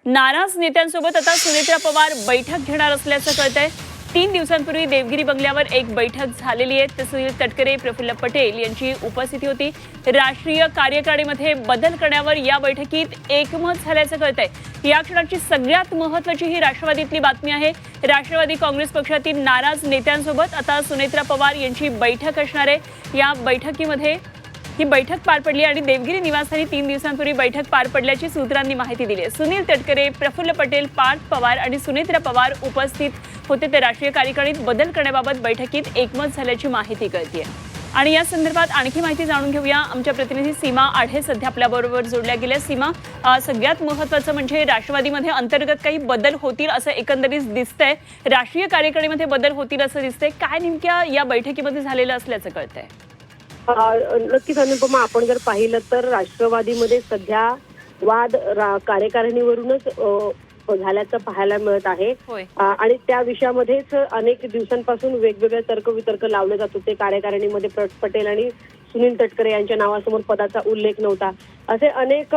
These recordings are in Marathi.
नाराज नेत्यांसोबत आता सुनेत्रा पवार बैठक घेणार असल्याचं कळतंय। 3 दिवसांपूर्वी देवगिरी बंगल्यावर एक बैठक झालेली आहे। सुनील तटकरे, प्रफुल्ल पटेल यांची उपस्थिती होती। राष्ट्रीय कार्यकारिणीमध्ये बदल करण्यावर या बैठकीत एकमत झाल्याचं कळतंय। या क्षणाची सगळ्यात महत्त्वाची ही राष्ट्रवादीतली बातमी आहे। राष्ट्रवादी काँग्रेस पक्षातील नाराज नेत्यांसोबत आता सुनेत्रा पवार यांची बैठक असणार आहे। या बैठकीमध्ये ही बैठक पार पडली आणि देवगिरी निवासस्थानी 3 दिवसांपूर्वी बैठक पार पडल्याची सूत्रांनी माहिती दिली आहे। सुनील तटकरे, प्रफुल्ल पटेल, पार्थ पवार आणि सुनेत्रा पवार उपस्थित होते। ते राष्ट्रीय कार्यकारिणीत बदल करण्याबाबत बैठकीत एकमत झाल्याची माहिती कळते आहे। आणि या संदर्भात आणखी माहिती जाणून घेऊया। आमच्या प्रतिनिधी सीमा आढे सध्या आपल्याबरोबर जोडल्या गेल्या। सीमा, सगळ्यात महत्त्वाचं म्हणजे राष्ट्रवादीमध्ये अंतर्गत काही बदल होतील असं एकंदरीत दिसतंय। राष्ट्रीय कार्यकारिणीमध्ये बदल होतील असं दिसतंय। काय नेमक्या या बैठकीमध्ये झालेलं असल्याचं कळतंय? नक्कीच अनुपमा, आपण जर पाहिलं तर राष्ट्रवादीमध्ये सध्या वाद कार्यकारिणीवरूनच झाल्याचं पाहायला मिळत आहे। आणि त्या विषयामध्येच अनेक दिवसांपासून वेगवेगळे तर्कवितर्क लावले जात होते। कार्यकारिणीमध्ये पटेल आणि सुनील तटकरे यांच्या नावासमोर पदाचा उल्लेख नव्हता, असे अनेक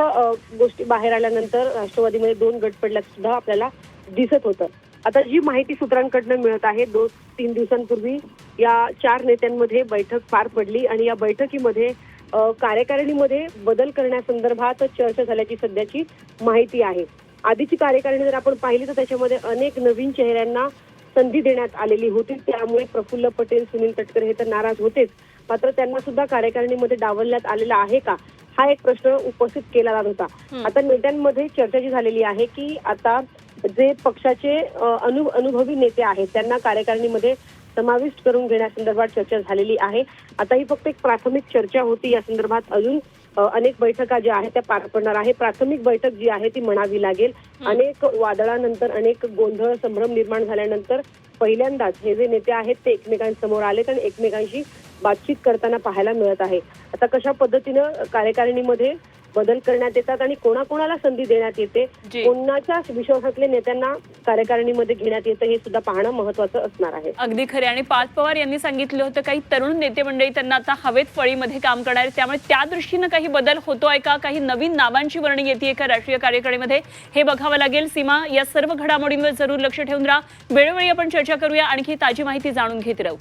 गोष्टी बाहेर आल्यानंतर राष्ट्रवादीमध्ये 2 गट पडल्याचं सुद्धा आपल्याला दिसत होतं। आता जी माहिती सूत्रांकडनं मिळत आहे, 2-3 दिवसांपूर्वी या 4 नेत्यांमध्ये बैठक पार पडली आणि या बैठकीमध्ये कार्यकारिणीमध्ये बदल करण्यासंदर्भात चर्चा झाल्याची सध्याची माहिती आहे। आधीची कार्यकारिणी जर आपण पाहिली तर त्याच्यामध्ये अनेक नवीन चेहऱ्यांना संधी देण्यात आलेली होती। त्यामुळे प्रफुल्ल पटेल, सुनील तटकरे हे तर नाराज होतेच, मात्र त्यांना सुद्धा कार्यकारिणीमध्ये डावलण्यात आलेला आहे का, हा एक प्रश्न उपस्थित केला जात होता। आता नेत्यांमध्ये चर्चा जी झालेली आहे की आता जे पक्षाचे अनुभवी नेते आहेत त्यांना कार्यकारिणीमध्ये समाविष्ट करून घेण्यासंदर्भात चर्चा झालेली आहे। आता ही फक्त एक प्राथमिक चर्चा होती। या संदर्भात अजून अनेक बैठका ज्या आहेत त्या पार पडणार आहे। प्राथमिक बैठक जी आहे ती म्हणावी लागेल। अनेक वादळानंतर, अनेक गोंधळ संभ्रम निर्माण झाल्यानंतर पहिल्यांदाच हे जे नेते आहेत ते एकमेकांसमोर आलेत आणि एकमेकांशी बातचीत करताना पाहायला मिळत आहे। आता कशा पद्धतीनं कार्यकारिणीमध्ये बदल करण्यात येतात आणि कोणाकोणाला संधी देण्यात येते, कोणाच्या विश्वासातले नेत्यांना कार्यकारिणीमध्ये घेण्यात येतं, हे सुद्धा पाहणं महत्त्वाचं असणार आहे। अगदी खरे। आणि पार्थ पवार यांनी सांगितलं होतं काही तरुण नेते मंडळी त्यांना आता हवेत फळीमध्ये काम करणार आहे, त्यामुळे त्या दृष्टीनं काही बदल होतोय का, काही नवीन नावांची वर्णी येते का राष्ट्रीय कार्यकारिणीमध्ये, हे बघावं लागेल। सीमा, या सर्व घडामोडींवर जरूर लक्ष ठेवून राहा। वेळोवेळी आपण चर्चा करूया, आणखी ताजी माहिती जाणून घेत राहू।